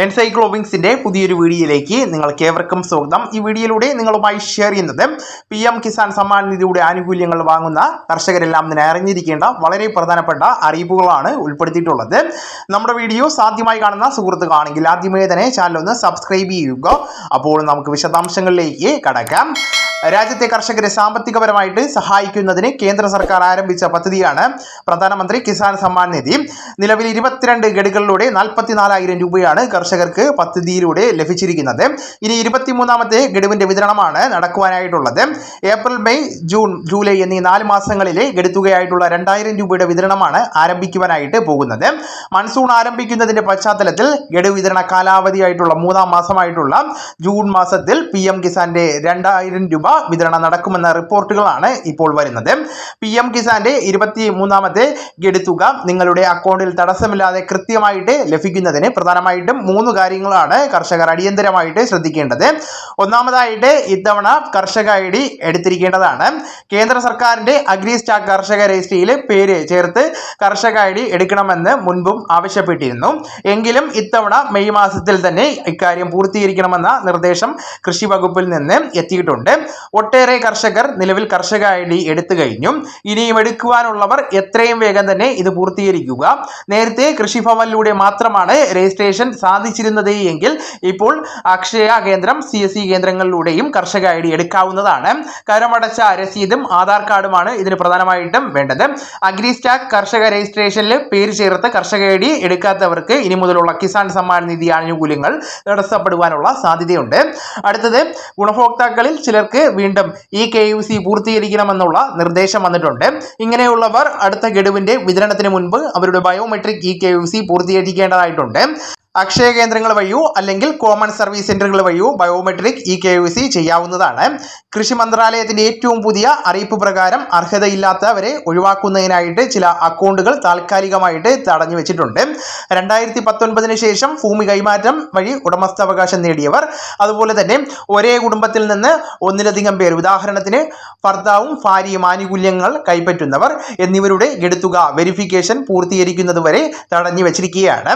എൻസൈക്ലോബിങ്സിന്റെ പുതിയൊരു വീഡിയോയിലേക്ക് നിങ്ങൾക്ക് ഏവർക്കും സ്വാഗതം. ഈ വീഡിയോയിലൂടെ നിങ്ങളുമായി ഷെയർ ചെയ്യുന്നത് PM കിസാൻ സമ്മാൻ നിധിയുടെ ആനുകൂല്യങ്ങൾ വാങ്ങുന്ന കർഷകരെല്ലാം തന്നെ അറിഞ്ഞിരിക്കേണ്ട വളരെ പ്രധാനപ്പെട്ട അറിയിപ്പുകളാണ് ഉൾപ്പെടുത്തിയിട്ടുള്ളത്. നമ്മുടെ വീഡിയോ ആദ്യമായി കാണുന്ന സുഹൃത്തുക്കളാണെങ്കിൽ ആദ്യമേ തന്നെ ചാനൽ ഒന്ന് സബ്സ്ക്രൈബ് ചെയ്യുക. അപ്പോൾ നമുക്ക് വിശദാംശങ്ങളിലേക്ക് കടക്കാം. രാജ്യത്തെ കർഷകരെ സാമ്പത്തികപരമായിട്ട് സഹായിക്കുന്നതിന് കേന്ദ്ര സർക്കാർ ആരംഭിച്ച പദ്ധതിയാണ് പ്രധാനമന്ത്രി കിസാൻ സമ്മാൻ നിധി. നിലവിൽ 22 ഗഡുകളിലൂടെ 44,000 രൂപയാണ് കർഷകർക്ക് പദ്ധതിയിലൂടെ ലഭിച്ചിരിക്കുന്നത്. ഇനി 23ാമത്തെ ഗഡുവിന്റെ വിതരണമാണ് നടക്കുവാനായിട്ടുള്ളത്. ഏപ്രിൽ, മെയ്, ജൂൺ, ജൂലൈ എന്നീ 4 മാസങ്ങളിലെ ഗഡുത്തുകയായിട്ടുള്ള 2,000 രൂപയുടെ വിതരണമാണ് ആരംഭിക്കുവാനായിട്ട് പോകുന്നത്. മൺസൂൺ ആരംഭിക്കുന്നതിന്റെ പശ്ചാത്തലത്തിൽ ഗഡു വിതരണ കാലാവധിയായിട്ടുള്ള 3ാം മാസമായിട്ടുള്ള ജൂൺ മാസത്തിൽ PM കിസാന്റെ 2,000 രൂപ വിതരണം നടക്കുമെന്ന റിപ്പോർട്ടുകളാണ് ഇപ്പോൾ വരുന്നത്. PM കിസാന്റെ 23ാമത്തെ ഗഡുത്തുക നിങ്ങളുടെ അക്കൗണ്ടിൽ തടസ്സമില്ലാതെ കൃത്യമായിട്ട് ലഭിക്കുന്നതിന് പ്രധാനമായിട്ടും 3 കാര്യങ്ങളാണ് കർഷകർ അടിയന്തരമായിട്ട് ശ്രദ്ധിക്കേണ്ടത്. ഒന്നാമതായിട്ട് ഇത്തവണ കർഷക ID എടുത്തിരിക്കേണ്ടതാണ്. കേന്ദ്ര സർക്കാരിന്റെ അഗ്രി സ്റ്റാക്ക് കർഷക രജിസ്ട്രിയിൽ പേര് ചേർത്ത് കർഷക ID എടുക്കണമെന്ന് മുൻപും ആവശ്യപ്പെട്ടിരുന്നു. എങ്കിലും ഇത്തവണ മെയ് മാസത്തിൽ തന്നെ ഇക്കാര്യം പൂർത്തീകരിക്കണമെന്ന നിർദ്ദേശം കൃഷി വകുപ്പിൽ നിന്ന് എത്തിയിട്ടുണ്ട്. ഒട്ടേറെ കർഷകർ നിലവിൽ കർഷക ID എടുത്തു കഴിഞ്ഞു. ഇനിയും എടുക്കുവാനുള്ളവർ എത്രയും വേഗം തന്നെ ഇത് പൂർത്തീകരിക്കുക. നേരത്തെ കൃഷിഭവനിലൂടെ മാത്രമാണ് രജിസ്ട്രേഷൻ സാധിച്ചിരുന്നത് എങ്കിൽ ഇപ്പോൾ അക്ഷയ കേന്ദ്രം, CSC കേന്ദ്രങ്ങളിലൂടെയും കർഷക ID എടുക്കാവുന്നതാണ്. കരമടച്ച രസീതും ആധാർ കാർഡുമാണ് ഇതിന് പ്രധാനമായിട്ടും വേണ്ടത്. അഗ്രി സ്റ്റാക്ക് കർഷക രജിസ്ട്രേഷനിൽ പേര് ചേർത്ത് കർഷക ID എടുക്കാത്തവർക്ക് ഇനി മുതലുള്ള കിസാൻ സമ്മാൻ നിധി ആനുകൂല്യങ്ങൾ തടസ്സപ്പെടുവാനുള്ള സാധ്യതയുണ്ട്. അടുത്തത്, ഗുണഭോക്താക്കളിൽ ചിലർക്ക് വീണ്ടും ഈ KYC പൂർത്തീകരിക്കണമെന്നുള്ള നിർദ്ദേശം വന്നിട്ടുണ്ട്. ഇങ്ങനെയുള്ളവർ അടുത്ത ഗഡുവിന്റെ വിതരണത്തിന് മുൻപ് അവരുടെ ബയോമെട്രിക് KYC പൂർത്തീകരിക്കേണ്ടതായിട്ടുണ്ട്. അക്ഷയ കേന്ദ്രങ്ങൾ വഴിയോ അല്ലെങ്കിൽ കോമൺ സർവീസ് സെന്ററുകൾ വഴിയോ ബയോമെട്രിക് KYC ചെയ്യാവുന്നതാണ്. കൃഷി മന്ത്രാലയത്തിന്റെ ഏറ്റവും പുതിയ അറിയിപ്പ് പ്രകാരം അർഹതയില്ലാത്തവരെ ഒഴിവാക്കുന്നതിനായിട്ട് ചില അക്കൗണ്ടുകൾ താൽക്കാലികമായിട്ട് തടഞ്ഞു വെച്ചിട്ടുണ്ട്. 2019 ശേഷം ഭൂമി കൈമാറ്റം വഴി ഉടമസ്ഥാവകാശം നേടിയവർ, അതുപോലെ തന്നെ ഒരേ കുടുംബത്തിൽ നിന്ന് ഒന്നിലധികം പേർ, ഉദാഹരണത്തിന് ഭർത്താവും ഭാര്യയും ആനുകൂല്യങ്ങൾ കൈപ്പറ്റുന്നവർ എന്നിവരുടെ ഗഡുത്തുക വെരിഫിക്കേഷൻ പൂർത്തീകരിക്കുന്നതുവരെ തടഞ്ഞു വെച്ചിരിക്കുകയാണ്.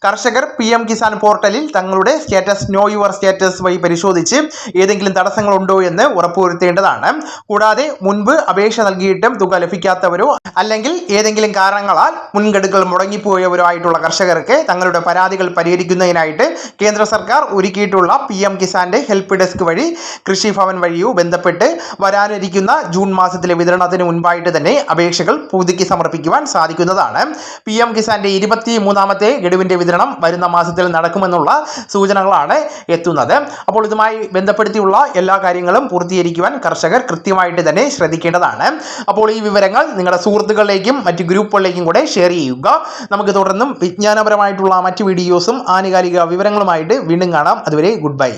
കർഷകർ PM കിസാൻ പോർട്ടലിൽ തങ്ങളുടെ സ്റ്റാറ്റസ് നോ യുവർ സ്റ്റാറ്റസ് വഴി പരിശോധിച്ച് ഏതെങ്കിലും തടസ്സങ്ങളുണ്ടോ എന്ന് ഉറപ്പുവരുത്തേണ്ടതാണ്. കൂടാതെ മുൻപ് അപേക്ഷ നൽകിയിട്ടും തുക ലഭിക്കാത്തവരോ അല്ലെങ്കിൽ ഏതെങ്കിലും കാരണങ്ങളാൽ മുൻഗഡുക്കൾ മുടങ്ങിപ്പോയവരോ ആയിട്ടുള്ള കർഷകർക്ക് തങ്ങളുടെ പരാതികൾ പരിഹരിക്കുന്നതിനായിട്ട് കേന്ദ്ര സർക്കാർ ഒരുക്കിയിട്ടുള്ള PM കിസാന്റെ ഹെൽപ്പ് ഡെസ്ക് വഴി കൃഷിഭവൻ വഴിയോ ബന്ധപ്പെട്ട് വരാനിരിക്കുന്ന ജൂൺ മാസത്തിലെ വിതരണത്തിന് മുൻപായിട്ട് തന്നെ അപേക്ഷകൾ പുതുക്കി സമർപ്പിക്കുവാൻ സാധിക്കുന്നതാണ്. PM കിസാന്റെ 23ാമത്തെ ഗഡുവിന്റെ വിതരണം വരുന്ന മാസത്തിൽ നടക്കുമെന്നുള്ള സൂചനകളാണ് എത്തുന്നത്. അപ്പോൾ ഇതുമായി ബന്ധപ്പെടുത്തിയുള്ള എല്ലാ കാര്യങ്ങളും പൂർത്തീകരിക്കുവാൻ കർഷകർ കൃത്യമായിട്ട് തന്നെ ശ്രദ്ധിക്കേണ്ടതാണ്. അപ്പോൾ ഈ വിവരങ്ങൾ നിങ്ങളുടെ സുഹൃത്തുക്കളിലേക്കും മറ്റ് ഗ്രൂപ്പുകളിലേക്കും കൂടെ ഷെയർ ചെയ്യുക. നമുക്ക് തുടർന്നും വിജ്ഞാനപരമായിട്ടുള്ള മറ്റ് വീഡിയോസും ആനുകാലിക വിവരങ്ങളുമായിട്ട് വീണ്ടും കാണാം. അതുവരെ ഗുഡ് ബൈ.